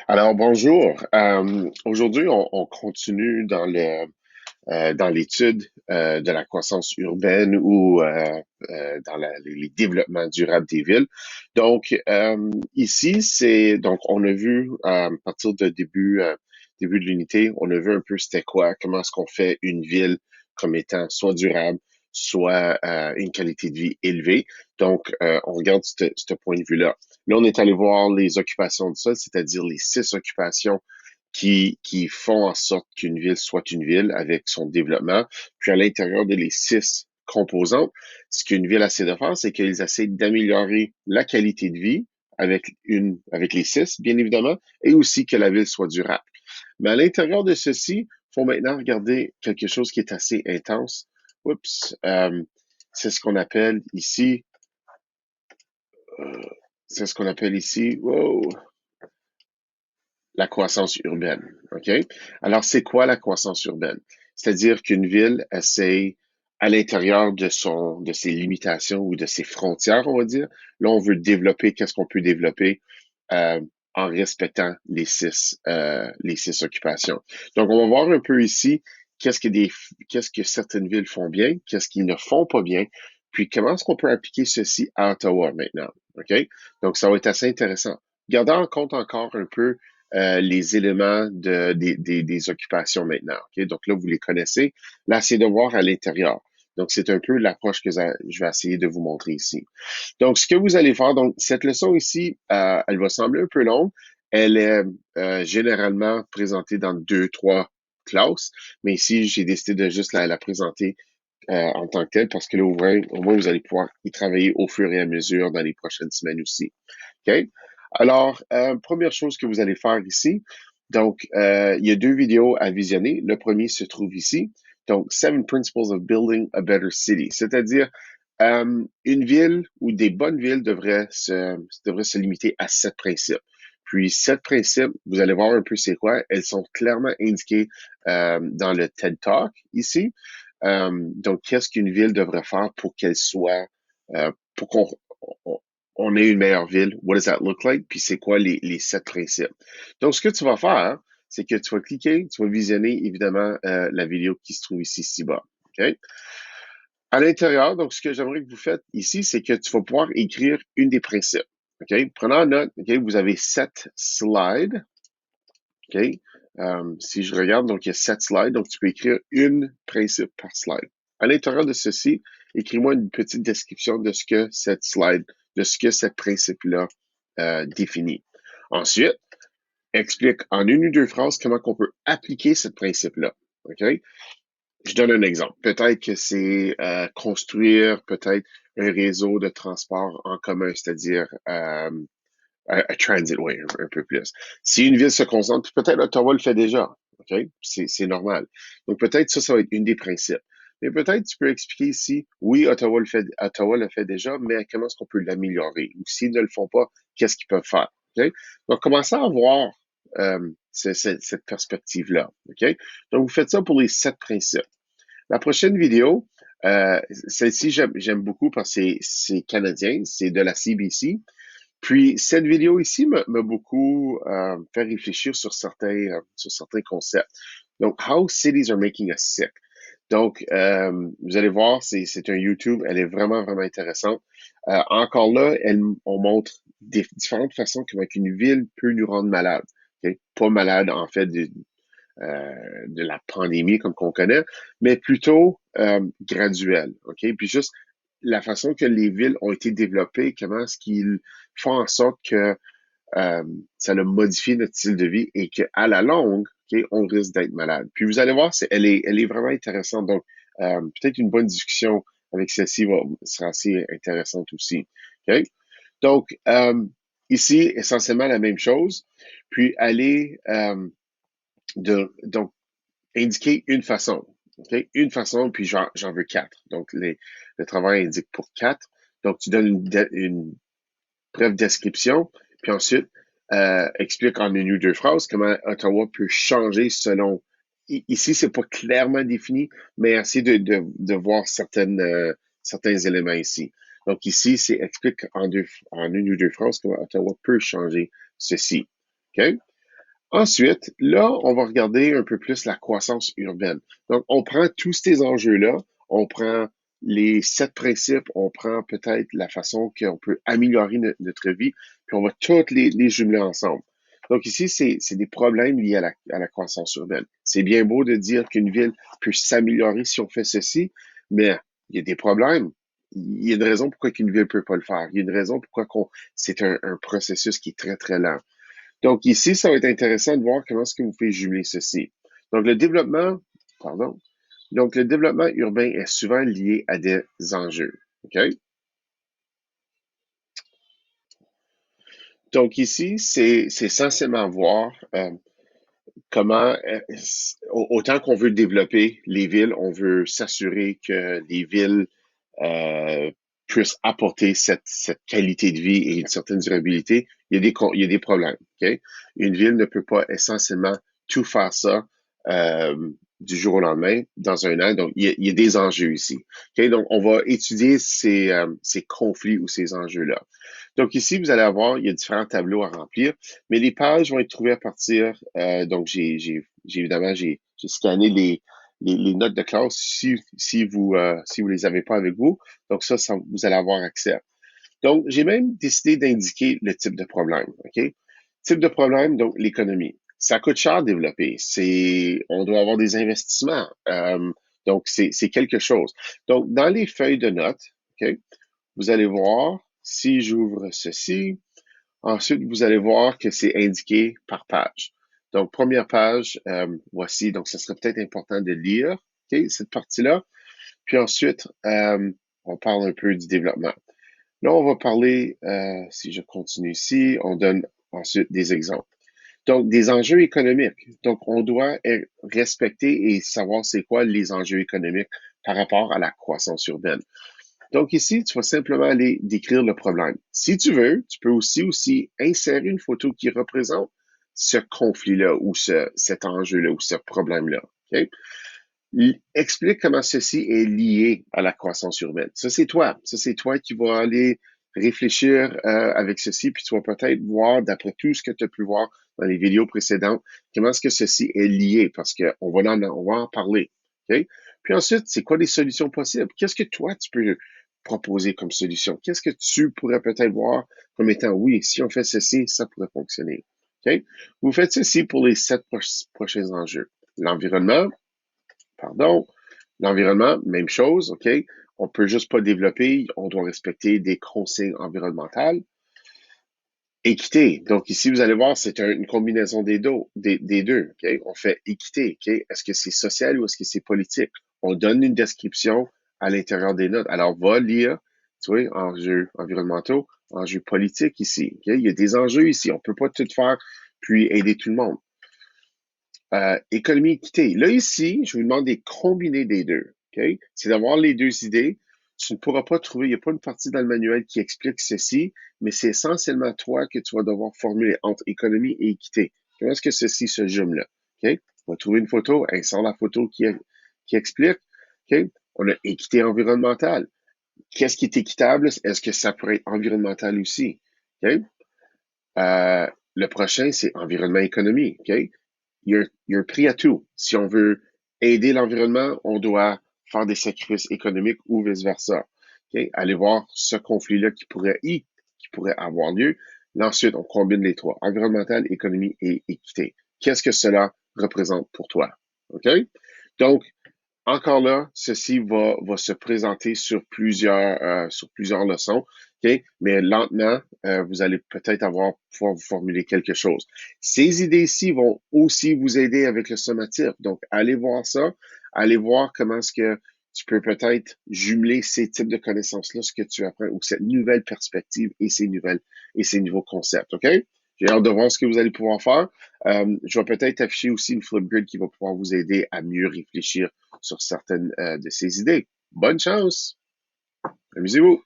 Alors bonjour. Aujourd'hui, on continue dans l'étude de la croissance urbaine ou dans les développements durables des villes. Donc ici, c'est donc on a vu à partir de début de l'unité, on a vu un peu c'était quoi, comment est-ce qu'on fait une ville comme étant soit durable, soit une qualité de vie élevée. Donc on regarde ce point de vue-là. Là, on est allé voir les occupations de sol, c'est-à-dire les 6 occupations qui font en sorte qu'une ville soit une ville avec son développement. Puis à l'intérieur de les 6 composantes, ce qu'une ville essaie de faire, c'est qu'ils essaient d'améliorer la qualité de vie avec les 6, bien évidemment, et aussi que la ville soit durable. Mais à l'intérieur de ceci, il faut maintenant regarder quelque chose qui est assez intense. Oups, c'est ce qu'on appelle ici, euh, c'est ce qu'on appelle ici, wow, la croissance urbaine. OK? Alors, c'est quoi la croissance urbaine? C'est-à-dire qu'une ville essaie, à l'intérieur de ses limitations ou de ses frontières, on va dire, là, on veut développer, qu'est-ce qu'on peut développer euh, en respectant les six occupations. Donc, on va voir un peu ici qu'est-ce que certaines villes font bien, qu'est-ce qu'ils ne font pas bien, puis comment est-ce qu'on peut appliquer ceci à Ottawa maintenant. OK? Donc, ça va être assez intéressant. Gardons en compte encore un peu les éléments des occupations maintenant. Okay? Donc là, vous les connaissez. Là, c'est de voir à l'intérieur. Donc, c'est un peu l'approche que je vais essayer de vous montrer ici. Donc, ce que vous allez faire, donc, cette leçon ici, elle va sembler un peu longue. Elle est généralement présentée dans 2, 3 classes, mais ici, j'ai décidé de juste la présenter en tant que telle parce que là, au moins, vous allez pouvoir y travailler au fur et à mesure dans les prochaines semaines aussi. OK? Alors, première chose que vous allez faire ici, donc, il y a 2 vidéos à visionner. Le premier se trouve ici. Donc, Seven Principles of Building a Better City, c'est-à-dire une ville ou des bonnes villes devraient se limiter à 7 principes. Puis, 7 principes, vous allez voir un peu c'est quoi. Elles sont clairement indiquées dans le TED Talk ici. Donc, qu'est-ce qu'une ville devrait faire pour qu'elle soit, pour qu'on ait une meilleure ville? What does that look like? Puis, c'est quoi les 7 principes? Donc, ce que tu vas faire, c'est que tu vas cliquer, tu vas visionner évidemment la vidéo qui se trouve ici, ci-bas. OK? À l'intérieur, donc, ce que j'aimerais que vous faites ici, c'est que tu vas pouvoir écrire une des principes. OK? Prenons en note, OK? Vous avez 7 slides. OK? Si je regarde, donc il y a 7 slides, donc tu peux écrire une principe par slide. À l'intérieur de ceci, écris-moi une petite description de ce que cette slide, de ce que cette principe-là définit. Ensuite, explique en 1 ou 2 phrases comment on peut appliquer cette principe-là. OK? Je donne un exemple. Peut-être que c'est construire peut-être un réseau de transport en commun, c'est-à-dire a transit way un peu plus. Si une ville se concentre, peut-être Ottawa le fait déjà. OK? C'est normal. Donc peut-être ça va être une des principes. Mais peut-être tu peux expliquer ici, oui, Ottawa le fait déjà, mais comment est-ce qu'on peut l'améliorer? Ou s'ils ne le font pas, qu'est-ce qu'ils peuvent faire? OK? Donc commencez à voir cette perspective-là. OK? Donc vous faites ça pour les 7 principes. La prochaine vidéo, celle-ci, j'aime beaucoup parce que c'est canadien, c'est de la CBC. Puis, cette vidéo ici m'a beaucoup fait réfléchir sur certains concepts. Donc, How Cities Are Making Us Sick. Donc, vous allez voir, c'est un YouTube, elle est vraiment, vraiment intéressante. Encore là, on montre différentes façons comment une ville peut nous rendre malades. Okay? Pas malade, en fait, de la pandémie comme qu'on connaît, mais plutôt graduelle. OK? Puis juste la façon que les villes ont été développées, comment est-ce qu'ils font en sorte que ça a modifié notre style de vie et qu'à la longue, okay, on risque d'être malade. Puis vous allez voir, elle est vraiment intéressante. Donc, peut-être une bonne discussion avec celle-ci sera assez intéressante aussi. Okay? Donc, ici, essentiellement la même chose. Puis, donc, indiquer une façon. Okay? Une façon, puis j'en veux 4. Donc, le travail indique pour 4. Donc, tu donnes une brève description, puis ensuite, explique en 1 ou 2 phrases comment Ottawa peut changer selon. Ici, c'est pas clairement défini, mais essayer de voir certains éléments ici. Donc ici, c'est explique en 1 ou 2 phrases comment Ottawa peut changer ceci. OK? Ensuite, là, on va regarder un peu plus la croissance urbaine. Donc, on prend tous ces enjeux-là, on prend les 7 principes, on prend peut-être la façon qu'on peut améliorer notre vie, puis on va toutes les jumeler ensemble. Donc ici, c'est des problèmes liés à la croissance urbaine. C'est bien beau de dire qu'une ville peut s'améliorer si on fait ceci, mais il y a des problèmes. Il y a une raison pourquoi une ville ne peut pas le faire. Il y a une raison pourquoi c'est un processus qui est très, très lent. Donc ici, ça va être intéressant de voir comment est-ce que vous pouvez jumeler ceci. Donc pardon, donc le développement urbain est souvent lié à des enjeux. OK? Donc ici, c'est essentiellement voir comment, autant qu'on veut développer les villes, on veut s'assurer que les villes euh, puissent apporter cette qualité de vie et une certaine durabilité, il y a des problèmes. OK? Une ville ne peut pas essentiellement tout faire ça du jour au lendemain, dans un an. Donc, il y a des enjeux ici. OK? Donc, on va étudier ces conflits ou ces enjeux-là. Donc, ici, vous allez avoir, il y a différents tableaux à remplir, mais les pages vont être trouvées à partir, donc, évidemment, j'ai scanné les notes de classe si vous les avez pas avec vous. Donc ça, vous allez avoir accès. Donc, j'ai même décidé d'indiquer le type de problème. OK? Type de problème, donc l'économie. Ça coûte cher à développer. On doit avoir des investissements. Donc, c'est quelque chose. Donc, dans les feuilles de notes, OK, vous allez voir, si j'ouvre ceci, ensuite, vous allez voir que c'est indiqué par page. Donc, première page, voici. Donc, ce serait peut-être important de lire, OK, cette partie-là. Puis ensuite, on parle un peu du développement. Là, on va parler, si je continue ici, on donne ensuite des exemples. Donc, des enjeux économiques. Donc, on doit respecter et savoir c'est quoi les enjeux économiques par rapport à la croissance urbaine. Donc ici, tu vas simplement aller décrire le problème. Si tu veux, tu peux aussi insérer une photo qui représente ce conflit-là ou cet enjeu-là ou ce problème-là. Okay? Explique comment ceci est lié à la croissance urbaine. Ça, c'est toi. Ça, c'est toi qui vas aller réfléchir avec ceci, puis tu vas peut-être voir, d'après tout ce que tu as pu voir dans les vidéos précédentes, comment est-ce que ceci est lié, parce qu'on on va en parler. Okay? Puis ensuite, c'est quoi les solutions possibles? Qu'est-ce que toi, tu peux proposer comme solution? Qu'est-ce que tu pourrais peut-être voir comme étant, oui, si on fait ceci, ça pourrait fonctionner. Okay? Vous faites ceci pour les 7 prochains enjeux. L'environnement, pardon. L'environnement, même chose, OK? On peut juste pas développer, on doit respecter des consignes environnementales. Équité. Donc ici, vous allez voir, c'est une combinaison des deux. OK? On fait équité. OK? Est-ce que c'est social ou est-ce que c'est politique? On donne une description à l'intérieur des notes. Alors, va lire, tu vois, enjeux environnementaux, enjeux politiques ici. OK? Il y a des enjeux ici. On peut pas tout faire puis aider tout le monde. Économie équité. Là, ici, je vous demande de combiner des deux. OK? C'est d'avoir les deux idées. Tu ne pourras pas trouver, il n'y a pas une partie dans le manuel qui explique ceci, mais c'est essentiellement toi que tu vas devoir formuler entre économie et équité. Comment est-ce que ceci se jume là? OK? On va trouver une photo, insère la photo qui explique. OK? On a équité environnementale. Qu'est-ce qui est équitable? Est-ce que ça pourrait être environnemental aussi? OK? Le prochain, c'est environnement-économie. OK? Il y a un prix à tout. Si on veut aider l'environnement, on doit faire des sacrifices économiques ou vice-versa. Okay? Allez voir ce conflit-là qui pourrait avoir lieu. Là, ensuite, on combine les trois, environnemental, économie et équité. Qu'est-ce que cela représente pour toi? OK? Donc, encore là, ceci va se présenter sur plusieurs leçons, ok? Mais lentement, vous allez peut-être pouvoir vous formuler quelque chose. Ces idées-ci vont aussi vous aider avec le sommatif. Donc, allez voir ça, allez voir comment est-ce que tu peux peut-être jumeler ces types de connaissances-là, ce que tu apprends, ou cette nouvelle perspective et ces nouveaux concepts, OK? J'ai hâte de voir ce que vous allez pouvoir faire. Je vais peut-être afficher aussi une Flipgrid qui va pouvoir vous aider à mieux réfléchir sur certaines de ces idées. Bonne chance! Amusez-vous!